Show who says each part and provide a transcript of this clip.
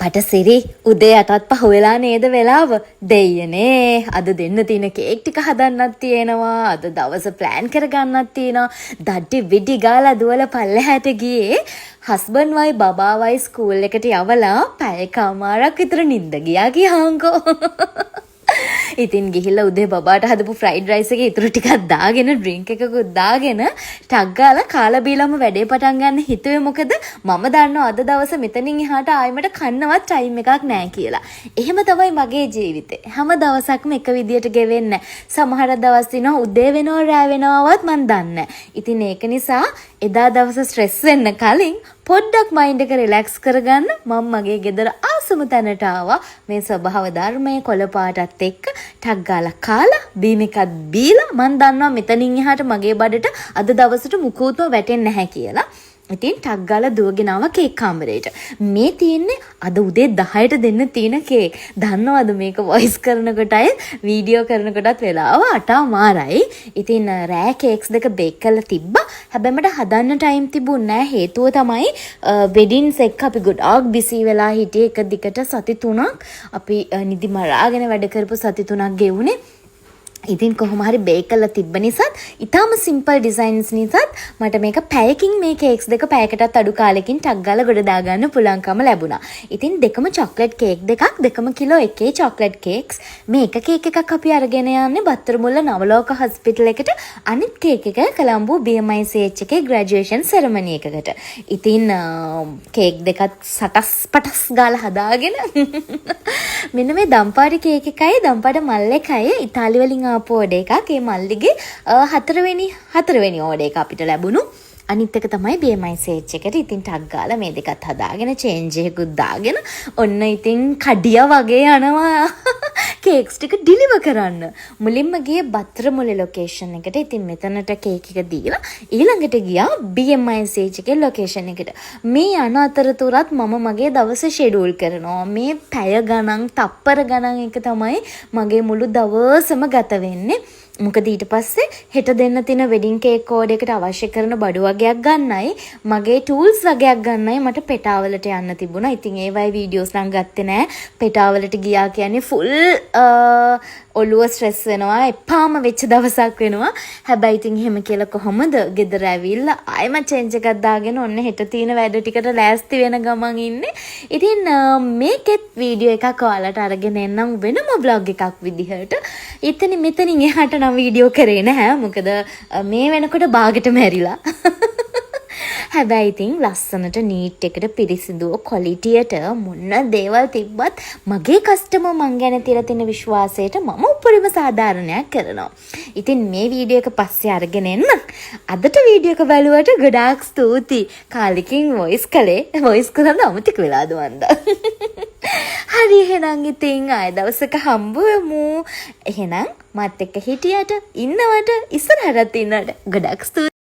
Speaker 1: කටසිරි උදේ 8ත් වෙලා නේද වෙලාව දෙයියනේ අද දෙන්න තියෙන කේක් ටික හදන්නත් තියෙනවා අද දවස ප්ලෑන් කරගන්නත් තියෙනවා දඩි විඩි ගාලා දුවලා පල්ලෙහාට ගියේ හස්බන්ඩ් වයි බබා වයි ස්කූල් එකට යවලා පැයකමාරක් විතර නිින්ද ගියා කියහන්කෝ ඉතින් ගිහිල්ලා උදේ බබාට හදපු ෆ්‍රයිඩ් රයිස් එකේ ඉතුරු ටිකක් දාගෙන ඩ්‍රින්ක් එකකුත් දාගෙන ටක් ගාලා කාලා බීලාම වැඩේ පටන් ගන්න හිතුවේ මොකද මම දන්නවා අද දවස මෙතනින් එහාට ආයෙමට කන්නවත් ටයිම් එකක් නැහැ කියලා. එහෙම තමයි මගේ ජීවිතේ. හැම දවසක්ම එක විදියට ගෙවෙන්නේ නැහැ. සමහර දවස් දිනවා උදේ වෙනවා රෑ වෙනවවත් මන් දන්නේ නැහැ. ඉතින් ඒක නිසා එදා දවස ස්ට්‍රෙස් වෙන්න කලින් පොඩ්ඩක් මයින්ඩ් එක රිලැක්ස් කරගන්න මම මගේ ගෙදර ආසම තැනට ආවා මේ ස්වභාව ධර්මයේ කොළ පාටත් එක්ක ටක් ගාලා කාලා බීම එකක් බීලා මම දන්නවා මෙතනින් එහාට මගේ බඩට අද දවසට මුකුත්ම වැටෙන්නේ නැහැ කියලා. ඉතින් ටක් ගාලා දුවගෙන ආවා කේක් කාමරේට. මේ තියෙන්නේ අද උදේ 10ට දෙන්න තියෙන කේක්. දන්නවද මේක වොයිස් කරනකොටයි වීඩියෝ කරනකොටත් වෙලාව 8:00මාරයි. ඉතින් රෑ කේක්ස් දෙක බේක් කරලා තිබ්බා. හැබැයි මට හදන්න ටයිම් තිබුණේ නැහැ. හේතුව තමයි වෙඩින්ස් එක අපි ගොඩාක් බිසි වෙලා හිටියේ එක දිගට සති 3ක්. අපි නිදි මරාගෙන වැඩ කරපු සති 3ක් ගෙවුනේ. ඉතින් කොහොම හරි බේක් කරලා තිබ්බ නිසාත් ඊටාම සිම්පල් ඩිසයින්ස් නිසාත් මට මේක පැයකින් මේ කේක්ස් දෙක පැයකටත් අඩු කාලෙකින් ටක් ගාලා ගොඩ දාගන්න පුළුවන්කම ලැබුණා. ඉතින් දෙකම චොක්ලට් කේක් දෙකක් දෙකම කිලෝ එකේ චොක්ලට් කේක්ස්. මේ එක කේක් එකක් අපි අරගෙන යන්නේ බත්තරමුල්ල නවලෝක හොස්පිටල් එකට. අනිත් කේක් එක කොළඹ BMICH එකේ ග්‍රැජුවේෂන් සෙරමනි එකකට. ඉතින් කේක් දෙකත් සටස් පටස් ගාලා හදාගෙන මෙන්න මේ දම්පාරි කේක් එකයි දම්පාට මල් එකයි ඉතාලි වලින් ආපු ඕඩර් එකක්. ඒ මල්ලිගේ හතරවෙනි ඕඩර් එක අපිට ලැබුණු. අනිත් එක තමයි BMICH එකට. ඉතින් ටක් ගාලා මේ දෙකත් හදාගෙන චේන්ජ් එකකුත් දාගෙන ඔන්න ඉතින් කඩියා වගේ යනවා කේක්ස් ටික ඩිලිවර් කරන්න. මුලින්ම ගියේ බත්තරමුල්ල ලොකේෂන් එකට. ඉතින් මෙතනට කේක් එක දීලා ඊළඟට ගියා BMICH එකේ ලොකේෂන් එකට. මේ යන අතරතුරත් මම මගේ දවස ෂෙඩියුල් කරනවා. මේ පැය ගණන් තප්පර ගණන් එක තමයි මගේ මුළු දවසම ගත වෙන්නේ. මොකද ඊට පස්සේ හෙට දෙන්න තියෙන වෙඩින් කේක් ඕඩර් එකට අවශ්‍ය කරන බඩු වගේක් ගන්නයි මගේ ටූල්ස් වගේක් ගන්නයි මට පෙටාවලට යන්න තිබුණා. ඉතින් ඒවයි වීඩියෝස් නම් ගත්තේ නෑ. පෙටාවලට ගියා කියන්නේ ෆුල් ඔළුව ස්ට්‍රෙස් වෙනවා එපාම වෙච්ච දවසක් වෙනවා. හැබැයි ඉතින් එහෙම කියලා කොහොමද ගෙදර ඇවිල්ලා ආයෙම චේන්ජ් එකක් දාගෙන ඔන්න හෙට තියෙන වැඩ ටිකට ලෑස්ති වෙන ගමන් ඉන්නේ. ඉතින් මේකෙත් වීඩියෝ එකක් ඔයාලට අරගෙන එන්නම් වෙනම vlog එකක් විදිහට. ඉතින් මෙතනින් එහාට නම් වීඩියෝ කරේ නැහැ. මොකද මේ වෙනකොට බාගෙට මැරිලා. හැබැයි ඉතින් ලස්සනට නීට් එකට පිරිසිදුව ක්වොලිටියට මොන දේවල් තිබ්බත් මගේ කස්ටමර් මං ගැන තියලා තියෙන විශ්වාසයට මම උපරිම සාධාරණයක් කරනවා. ඉතින් මේ වීඩියෝ එක පස්සේ අරගෙන එන්න. අදට වීඩියෝ එක බලුවට ගොඩාක් ස්තුතියි. කාලෙකින් වොයිස් කරන්න අමතක වෙලාද මන්ද. හරි එහෙනම් ඉතින් ආය දවසක හම්බ වෙමු. එහෙනම් මත් එක්ක හිටියට ඉන්නවට ඉස්සරහට ඉන්නට ගොඩාක් ස්තුතියි.